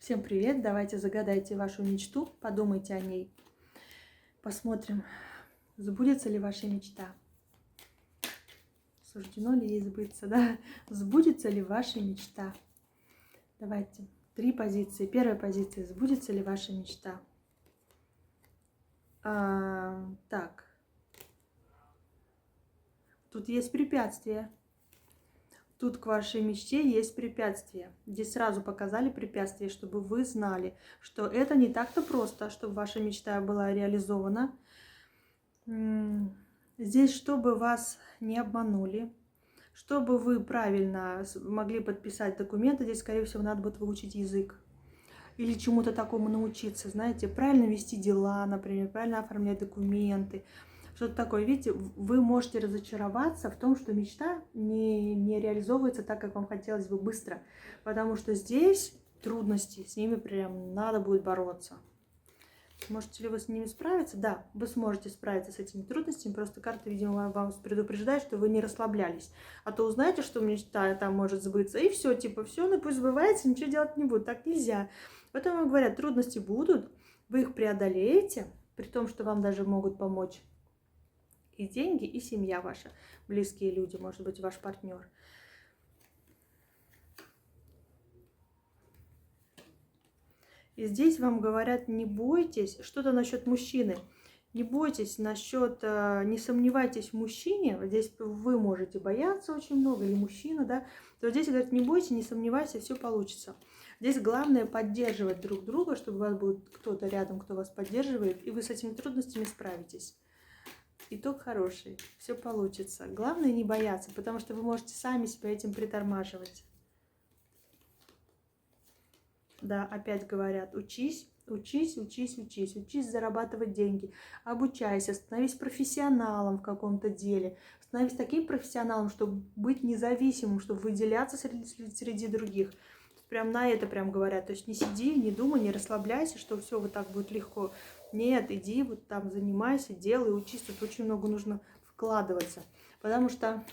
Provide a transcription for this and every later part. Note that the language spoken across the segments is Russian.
Всем привет! Давайте загадайте вашу мечту, подумайте о ней. Посмотрим, сбудется ли ваша мечта. Суждено ли ей сбыться, да? Сбудется ли ваша мечта? Давайте. 3 позиции. Первая позиция. Сбудется ли ваша мечта? Так. Тут есть препятствия. Тут к вашей мечте есть препятствия. Здесь сразу показали препятствия, чтобы вы знали, что это не так-то просто, чтобы ваша мечта была реализована. Здесь, чтобы вас не обманули, чтобы вы правильно могли подписать документы, здесь, скорее всего, надо будет выучить язык или чему-то такому научиться, знаете, правильно вести дела, например, правильно оформлять документы, что-то такое. Видите, вы можете разочароваться в том, что мечта не реализовывается так, как вам хотелось бы быстро, потому что здесь трудности, с ними прям надо будет бороться. Можете ли вы с ними справиться? Да, вы сможете справиться с этими трудностями, просто карта, видимо, вам предупреждает, что вы не расслаблялись. А то узнаете, что мечта там может сбыться, и все, типа, все, ну пусть сбывается, ничего делать не буду, так нельзя. Поэтому говорят, трудности будут, вы их преодолеете, при том, что вам даже могут помочь и деньги, и семья ваша, близкие люди, может быть, ваш партнер. И здесь вам говорят, не бойтесь, что-то насчет мужчины. Не бойтесь насчет, не сомневайтесь в мужчине. Вот здесь вы можете бояться очень много, или мужчина, да. То здесь говорят, не бойтесь, не сомневайтесь, все получится. Здесь главное поддерживать друг друга, чтобы у вас был кто-то рядом, кто вас поддерживает, и вы с этими трудностями справитесь. Итог хороший, все получится. Главное не бояться, потому что вы можете сами себя этим притормаживать. Да, опять говорят, учись, учись, учись, учись, учись зарабатывать деньги, обучайся, становись профессионалом в каком-то деле, становись таким профессионалом, чтобы быть независимым, чтобы выделяться среди других. Прям на это прям говорят, то есть не сиди, не думай, не расслабляйся, что все вот так будет легко. Нет, иди вот там занимайся, делай, учись, тут очень много нужно вкладываться, потому что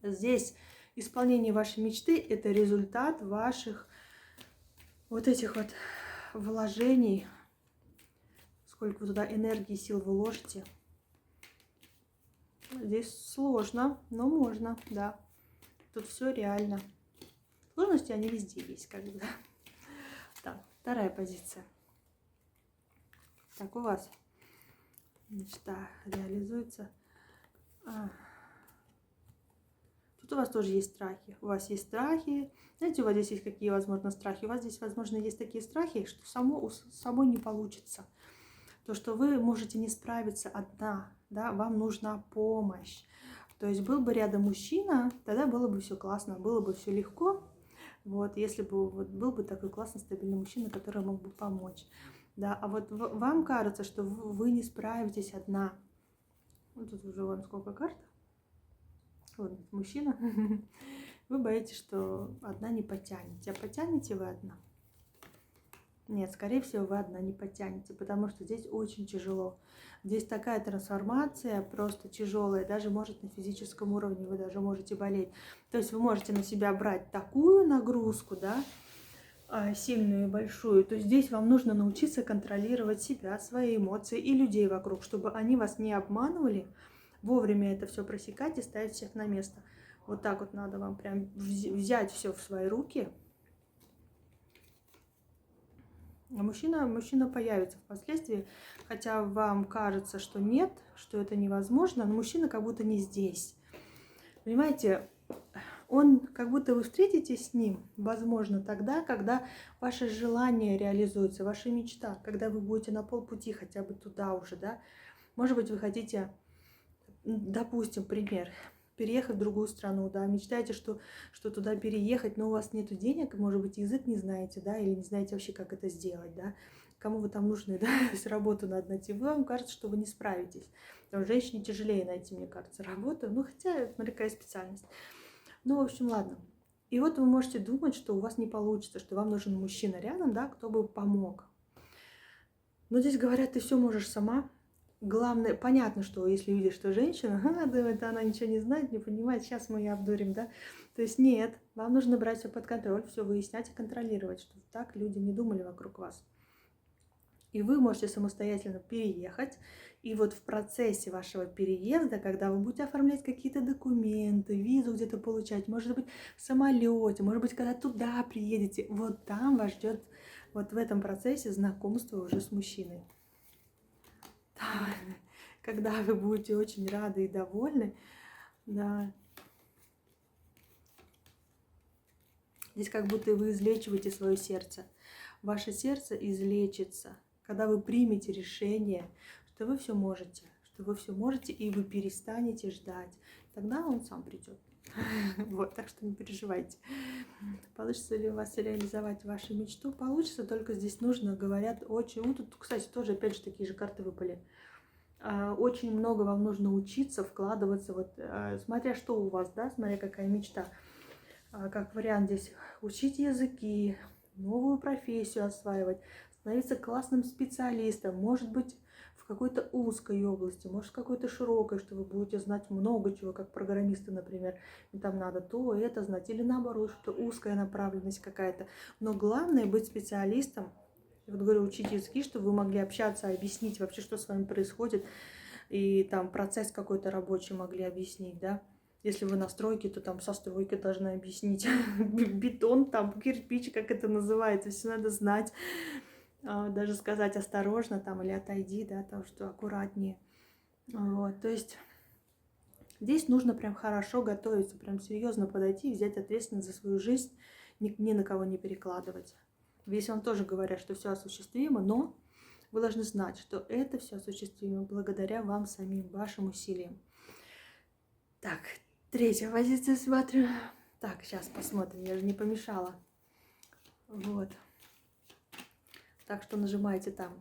здесь исполнение вашей мечты – это результат ваших вот этих вот вложений, сколько вы туда энергии, сил вложите. Здесь сложно, но можно, да. Тут все реально. Сложности, они везде есть, как бы. Так, вторая позиция. Так, у вас мечта реализуется. Тут у вас тоже есть страхи. У вас есть страхи. Знаете, у вас здесь есть какие, возможно, страхи? У вас здесь, возможно, есть такие страхи, что самой не получится. То, что вы можете не справиться одна, да, вам нужна помощь. То есть был бы рядом мужчина, тогда было бы все классно, было бы все легко. Вот, если бы вот, был бы такой классный, стабильный мужчина, который мог бы помочь. Да, а вот вам кажется, что вы не справитесь одна. Вот тут уже вам сколько карт. Вот мужчина. Вы боитесь, что одна не потянете. А потянете вы одна? Нет, скорее всего, вы одна не потянете, потому что здесь очень тяжело. Здесь такая трансформация просто тяжелая, даже может на физическом уровне вы даже можете болеть. То есть вы можете на себя брать такую нагрузку, да, сильную и большую, то здесь вам нужно научиться контролировать себя, свои эмоции и людей вокруг, чтобы они вас не обманывали, вовремя это все пресекать и ставить всех на место. Вот так вот надо вам прям взять все в свои руки. А мужчина появится впоследствии, хотя вам кажется, что нет, что это невозможно, но мужчина как будто не здесь. Понимаете, он, как будто вы встретитесь с ним, возможно, тогда, когда ваше желание реализуется, ваша мечта, когда вы будете на полпути хотя бы туда уже, да. Может быть, вы хотите, допустим, пример, переехать в другую страну, да, мечтаете, что туда переехать, но у вас нет денег, может быть, язык не знаете, да, или не знаете вообще, как это сделать, да, кому вы там нужны, да, то есть работу надо найти, вам кажется, что вы не справитесь. Там женщине тяжелее найти, мне кажется, работу, ну, хотя, смотри, какая специальность. Ну, в общем, ладно. И вот вы можете думать, что у вас не получится, что вам нужен мужчина рядом, да, кто бы помог. Но здесь говорят, ты все можешь сама. Главное, понятно, что если видишь, что женщина, думает, она ничего не знает, не понимает, сейчас мы ее обдурим, да. То есть нет, Вам нужно брать все под контроль, все выяснять и контролировать, чтобы так люди не думали вокруг вас. И вы можете самостоятельно переехать. И вот в процессе вашего переезда, когда вы будете оформлять какие-то документы, визу где-то получать, может быть, в самолете, может быть, когда туда приедете, вот там вас ждет, вот в этом процессе знакомство уже с мужчиной. Да, когда вы будете очень рады и довольны, да. Здесь как будто вы излечиваете свое сердце. Ваше сердце излечится, когда вы примете решение, что вы все можете, и вы перестанете ждать. Тогда он сам придет. Вот, так что не переживайте. Получится ли у вас реализовать вашу мечту? Получится, только здесь нужно, говорят, очень... Ну, тут, кстати, тоже, опять же, такие же карты выпали. Очень много вам нужно учиться, вкладываться, вот, смотря что у вас, да, смотря какая мечта. Как вариант здесь учить языки, новую профессию осваивать, становиться классным специалистом, может быть, в какой-то узкой области, может, в какой-то широкой, что вы будете знать много чего, как программисты, например, и там надо то, это знать, или наоборот, что узкая направленность какая-то. Но главное быть специалистом, я вот говорю, учить языки, чтобы вы могли общаться, объяснить вообще, что с вами происходит, и там процесс какой-то рабочий могли объяснить, да. Если вы на стройке, то там со стройки должны объяснить. Бетон, там, кирпич, как это называется, все надо знать. Даже сказать осторожно там или отойди, да, то, что аккуратнее. Вот, то есть здесь нужно прям хорошо готовиться, прям серьезно подойти и взять ответственность за свою жизнь, ни на кого не перекладывать. Здесь вам тоже говорят, что все осуществимо, но вы должны знать, что это все осуществимо благодаря вам самим, вашим усилиям. Так, третья позиция смотрю. Так, сейчас посмотрим, я же не помешала. Вот. Так что нажимайте там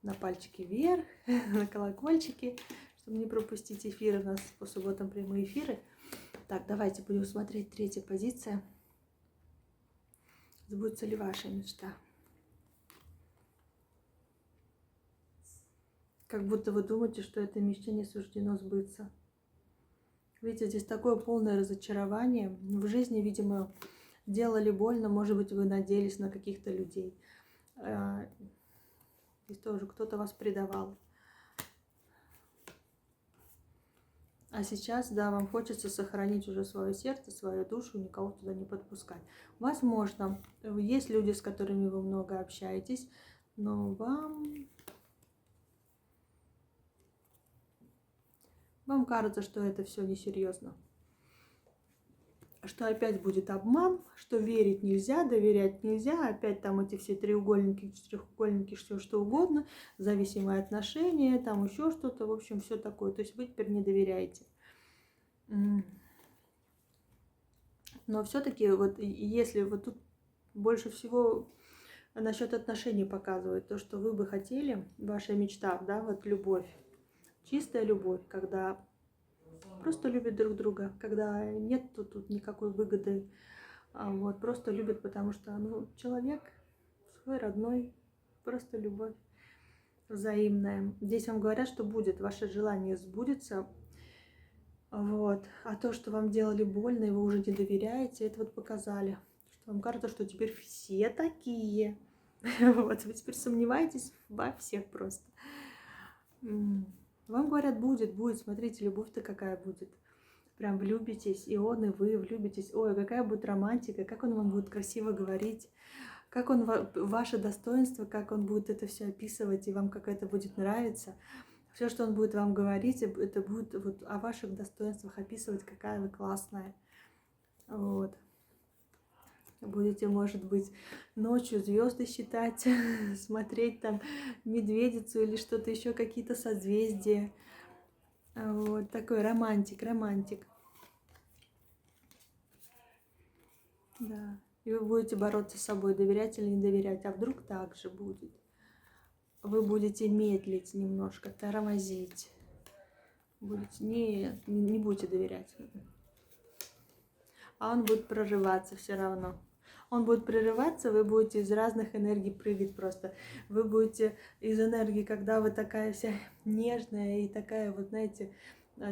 на пальчики вверх, на колокольчики, чтобы не пропустить эфиры. У нас по субботам прямые эфиры. Так, давайте будем смотреть третья позиция. Сбудется ли ваша мечта? Как будто вы думаете, что этой мечте не суждено сбыться. Видите, здесь такое полное разочарование. В жизни, видимо, делали больно, может быть, вы надеялись на каких-то людей. Здесь тоже кто-то вас предавал. А сейчас, да, вам хочется сохранить уже свое сердце, свою душу, никого туда не подпускать. Возможно, есть люди, с которыми вы много общаетесь, но вам кажется, что это все несерьезно. Что опять будет обман, что верить нельзя, доверять нельзя, опять там эти все треугольники, четырехугольники, все что угодно, зависимые отношения, там еще что-то, в общем, все такое. То есть вы теперь не доверяете. Но все-таки вот если вот тут больше всего насчет отношений показывает то, что вы бы хотели, ваша мечта, да, вот любовь, чистая любовь, когда просто любят друг друга, когда нет тут никакой выгоды, вот, просто любят, потому что человек свой родной, просто любовь взаимная. Здесь вам говорят, что будет, ваше желание сбудется, вот, а то, что вам делали больно, и вы уже не доверяете, это вот показали, что вам кажется, что теперь все такие, вот, вы теперь сомневаетесь во всех просто. Вам говорят, будет, смотрите, любовь-то какая будет. Прям влюбитесь, и он, и вы влюбитесь. Ой, какая будет романтика, как он вам будет красиво говорить, как он ваше достоинство, как он будет это все описывать, и вам как это будет нравиться. Все, что он будет вам говорить, это будет вот о ваших достоинствах описывать, какая вы классная. Вот. Будете, может быть, ночью звезды считать, смотреть там медведицу или что-то еще, какие-то созвездия. Вот такой романтик. Да. И вы будете бороться с собой, доверять или не доверять. А вдруг так же будет? Вы будете медлить немножко, тормозить. Не будете доверять. А он будет прорываться все равно. Он будет прерываться, вы будете из разных энергий прыгать просто. Вы будете из энергии, когда вы такая вся нежная и такая, вот знаете,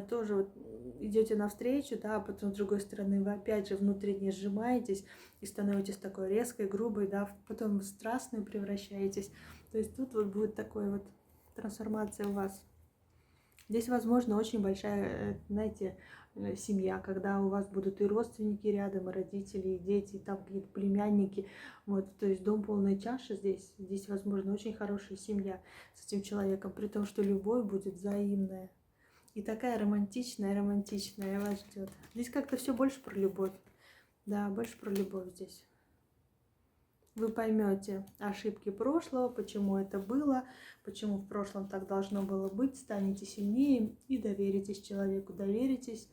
тоже вот идете навстречу, да, а потом с другой стороны вы опять же внутренне сжимаетесь и становитесь такой резкой, грубой, да, потом в страстную превращаетесь. То есть тут вот будет такой вот трансформация у вас. Здесь, возможно, очень большая, знаете, семья, когда у вас будут и родственники рядом, и родители, и дети, и там какие-то племянники. Вот, то есть дом полной чаши здесь. Здесь, возможно, очень хорошая семья с этим человеком, при том, что любовь будет взаимная. И такая романтичная вас ждет. Здесь как-то все больше про любовь. Да, больше про любовь здесь. Вы поймете ошибки прошлого, почему это было, почему в прошлом так должно было быть, станете сильнее и доверитесь человеку, доверитесь,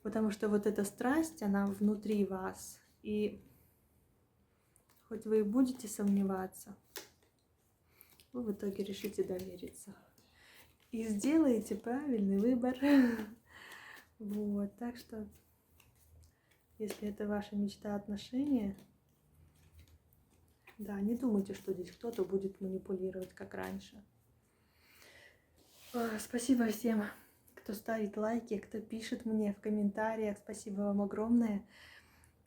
потому что вот эта страсть, она внутри вас, и хоть вы и будете сомневаться, вы в итоге решите довериться и сделаете правильный выбор. Вот, так что, если это ваша мечта отношения, да, не думайте, что здесь кто-то будет манипулировать, как раньше. Спасибо всем, кто ставит лайки, кто пишет мне в комментариях. Спасибо вам огромное.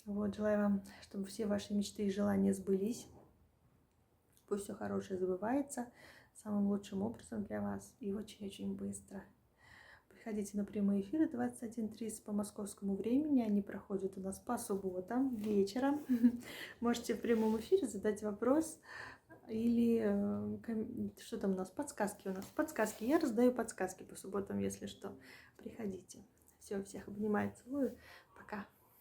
Вот, желаю вам, чтобы все ваши мечты и желания сбылись. Пусть все хорошее забывается самым лучшим образом для вас и очень-очень быстро. Приходите на прямые эфиры 21:30 по московскому времени. Они проходят у нас по субботам вечером. Можете в прямом эфире задать вопрос или что там у нас? Подсказки у нас. Подсказки. Я раздаю подсказки по субботам, если что. Приходите. Все, всех обнимаю, целую. Пока.